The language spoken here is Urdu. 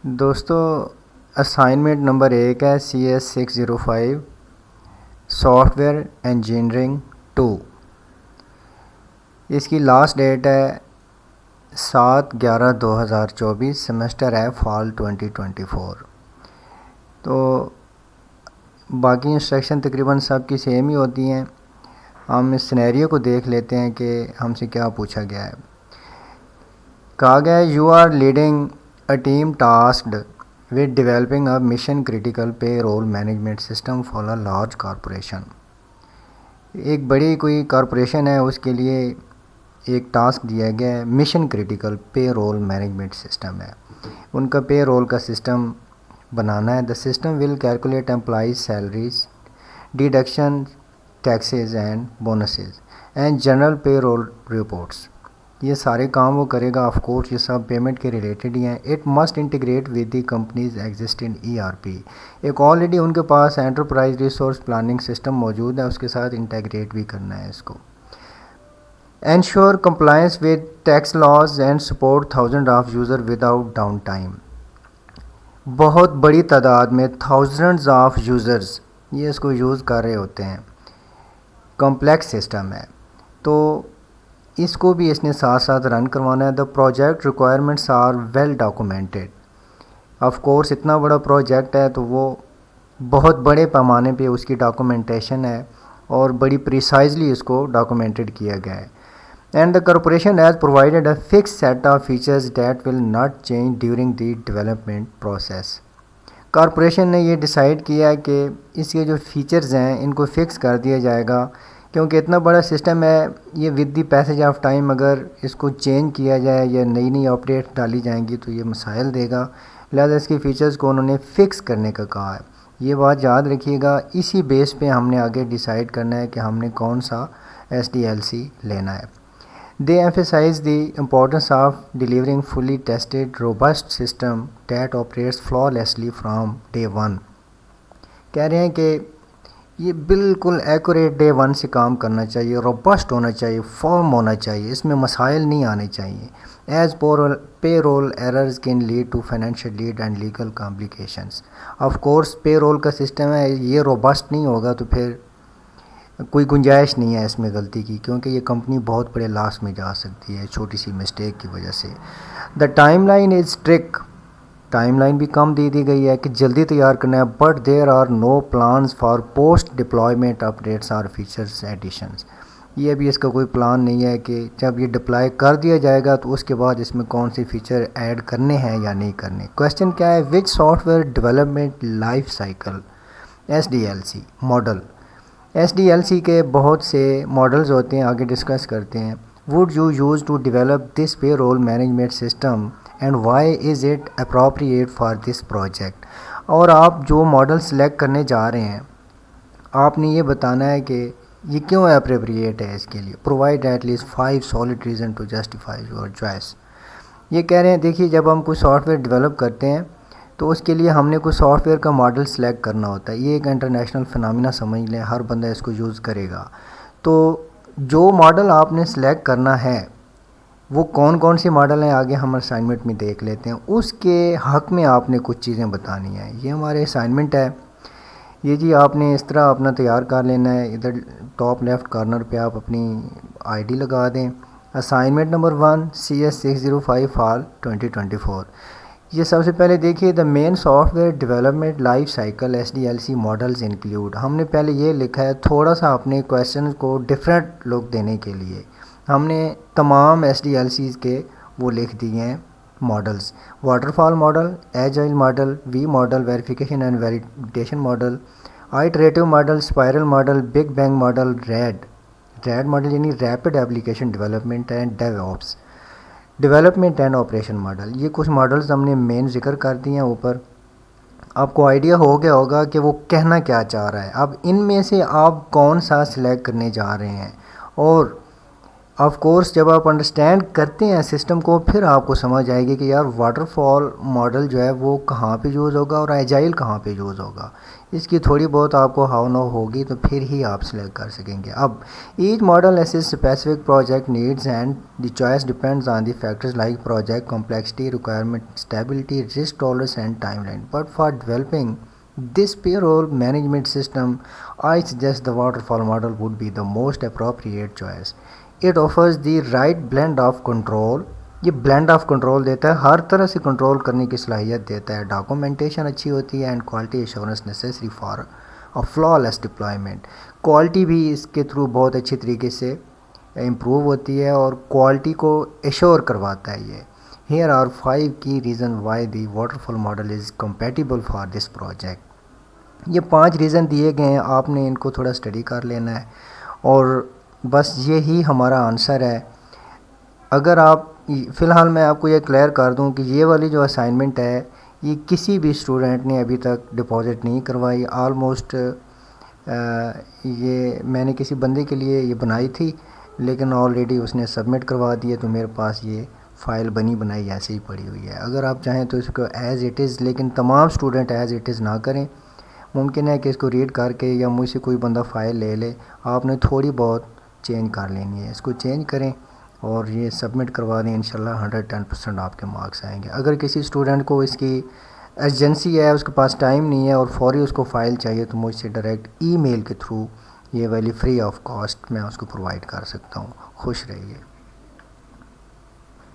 دوستو، اسائنمنٹ نمبر 1 ہے CS605 سافٹ ویئر انجینئرنگ 2۔ اس کی لاسٹ ڈیٹ ہے 7/11/2024، سیمسٹر ہے فال 2024۔ تو باقی انسٹرکشن تقریباً سب کی سیم ہی ہوتی ہیں۔ ہم اس سینیریو کو دیکھ لیتے ہیں کہ ہم سے کیا پوچھا گیا ہے۔ کہا گیا ہے you are leading a team tasked with developing a mission critical payroll management system for a large corporation. ایک بڑی کوئی کارپوریشن ہے، اس کے لیے ایک ٹاسک دیا گیا ہے، mission critical payroll management system ہے۔ ان کا پے رول کا سسٹم بنانا ہے۔ The system will calculate employees salaries, deduction taxes and bonuses and general payroll reports. یہ سارے کام وہ کرے گا۔ آف کورس یہ سب پیمنٹ کے ریلیٹڈ ہی ہیں۔ It must integrate with the companies existing ERP۔ ایک آلریڈی ان کے پاس انٹرپرائز ریسورس پلاننگ سسٹم موجود ہے، اس کے ساتھ انٹیگریٹ بھی کرنا ہے اس کو۔ Ensure compliance with tax laws and support thousand of user without downtime. بہت بڑی تعداد میں تھاؤزنڈز آف یوزرز یہ اس کو یوز کر رہے ہوتے ہیں۔ کمپلیکس سسٹم ہے، تو اس کو بھی اس نے ساتھ ساتھ رن کروانا ہے۔ The project requirements are well documented. Of course اتنا بڑا پروجیکٹ ہے تو وہ بہت بڑے پیمانے پہ اس کی ڈاکومنٹیشن ہے اور بڑی پریسائزلی اس کو ڈاکومنٹڈ کیا گیا ہے۔ And the corporation has provided a fix set of features that will not change during the development process. Corporation نے یہ ڈیسائیڈ کیا ہے کہ اس کے جو فیچرز ہیں ان کو فکس کر دیا جائے گا، کیونکہ اتنا بڑا سسٹم ہے، یہ with the passage of time اگر اس کو چینج کیا جائے یا نئی اپڈیٹ ڈالی جائیں گی تو یہ مسائل دے گا، لہذا اس کے فیچرز کو انہوں نے فکس کرنے کا کہا ہے۔ یہ بات یاد رکھیے گا، اسی بیس پہ ہم نے آگے ڈیسائیڈ کرنا ہے کہ ہم نے کون سا SDLC لینا ہے۔ They emphasize the importance of delivering fully tested, robust system that operates flawlessly from day one۔ کہہ رہے ہیں کہ یہ بالکل ایکوریٹ day one سے کام کرنا چاہیے، روبسٹ ہونا چاہیے، فارم ہونا چاہیے، اس میں مسائل نہیں آنے چاہیے۔ As payroll errors can lead to financial lead and legal complications۔ Of course payroll کا سسٹم ہے، یہ روبسٹ نہیں ہوگا تو پھر کوئی گنجائش نہیں ہے اس میں غلطی کی، کیونکہ یہ کمپنی بہت بڑے لاس میں جا سکتی ہے چھوٹی سی مسٹیک کی وجہ سے۔ The timeline is strict. Timeline بھی کم دی گئی ہے کہ جلدی تیار کرنا ہے، but there are no plans for post deployment updates اور فیچرس ایڈیشنز۔ یہ ابھی اس کا کوئی پلان نہیں ہے کہ جب یہ ڈپلائی کر دیا جائے گا تو اس کے بعد اس میں کون سی فیچر ایڈ کرنے ہیں یا نہیں کرنے۔ کویسچن کیا ہے؟ Which software development life cycle SDLC model. SDLC کے بہت سے ماڈلز ہوتے ہیں، آگے ڈسکس کرتے ہیں۔ Would you use to develop this payroll management system and why is it appropriate for this project. اور آپ جو ماڈل سلیکٹ کرنے جا رہے ہیں آپ نے یہ بتانا ہے کہ یہ کیوں اپروپریٹ ہے اس کے لیے۔ Provide at least 5 solid reason to justify your choice۔ یہ کہہ رہے ہیں دیکھیے جب ہم کوئی سافٹ ویئر ڈیولپ کرتے ہیں تو اس کے لیے ہم نے کوئی سافٹ ویئر کا ماڈل سلیکٹ کرنا ہوتا ہے۔ یہ ایک انٹرنیشنل فنامنا سمجھ لیں، ہر بندہ اس کو یوز کرے گا۔ تو جو ماڈل آپ نے سلیکٹ کرنا ہے وہ کون سی ماڈل ہیں آگے ہم اسائنمنٹ میں دیکھ لیتے ہیں۔ اس کے حق میں آپ نے کچھ چیزیں بتانی ہیں۔ یہ ہمارے اسائنمنٹ ہے، یہ جی آپ نے اس طرح اپنا تیار کر لینا ہے۔ ادھر ٹاپ لیفٹ کارنر پہ آپ اپنی ID لگا دیں۔ Assignment number 1 CS605 fall 2024۔ یہ سب سے پہلے دیکھیے the main software development life cycle SDLC models include. ہم نے پہلے یہ لکھا ہے تھوڑا سا اپنے کویسچن کو ڈفرینٹ لک دینے کے لیے ہم نے تمام SDLCs کے وہ لکھ دیے ہیں models. Waterfall model, agile model, V model, verification and validation model, iterative model, spiral model, big bang model, RAD model یعنی rapid application development and DevOps, development and operation model. یہ کچھ ماڈلز ہم نے مین ذکر کر دیے ہیں اوپر۔ آپ کو آئیڈیا ہو گیا ہوگا کہ وہ کہنا کیا چاہ رہا ہے۔ اب ان میں سے آپ کون سا سلیکٹ کرنے جا رہے ہیں اور آف کورس جب آپ انڈرسٹینڈ کرتے ہیں سسٹم کو پھر آپ کو سمجھ آئے گی کہ یار واٹر فال ماڈل جو ہے وہ کہاں پہ یوز ہوگا اور ایجائل کہاں پہ یوز ہوگا. اس کی تھوڑی بہت آپ کو ہاؤ نو ہوگی تو پھر ہی آپ سلیکٹ کر سکیں گے. اب ایچ ماڈل ایسز specific project needs and the choice depends on the factors like project complexity, requirement, stability, risk tolerance and timeline. But for developing this payroll management system, I suggest the waterfall model would be the most appropriate choice. It offers the right blend of control. یہ blend of control دیتا ہے, ہر طرح سے کنٹرول کرنے کی صلاحیت دیتا ہے. ڈاکومنٹیشن اچھی ہوتی ہے and quality assurance necessary for a flawless deployment. Quality بھی اس کے تھرو بہت اچھی طریقے سے امپروو ہوتی ہے اور کوالٹی کو ایشور کرواتا ہے یہ. Here are 5 key reasons why the waterfall model is compatible for this project. یہ 5 ریزن دیے گئے ہیں, آپ نے ان کو تھوڑا اسٹڈی کر لینا ہے اور بس یہی ہمارا آنسر ہے. اگر آپ فی الحال میں آپ کو یہ کلیئر کر دوں کہ یہ والی جو اسائنمنٹ ہے یہ کسی بھی اسٹوڈنٹ نے ابھی تک ڈپازٹ نہیں کروائی. آلموسٹ یہ میں نے کسی بندے کے لیے یہ بنائی تھی لیکن آلریڈی اس نے سبمٹ کروا دی ہے, تو میرے پاس یہ فائل بنی بنائی ایسے ہی پڑی ہوئی ہے. اگر آپ چاہیں تو اس کو ایز اٹ از, لیکن تمام اسٹوڈنٹ ایز اٹ از نہ کریں. ممکن ہے کہ اس کو ریڈ کر کے یا مجھ سے کوئی بندہ فائل لے لے, آپ نے تھوڑی بہت چینج کر لینی ہے. اس کو چینج کریں اور یہ سبمٹ کروا دیں, انشاءاللہ 110% آپ کے مارکس آئیں گے. اگر کسی اسٹوڈنٹ کو اس کی ایمرجنسی ہے, اس کے پاس ٹائم نہیں ہے اور فوری اس کو فائل چاہیے, تو مجھ سے ڈائریکٹ ای میل کے تھرو یہ والی فری آف کاسٹ میں اس کو پرووائڈ کر سکتا ہوں. خوش رہیے.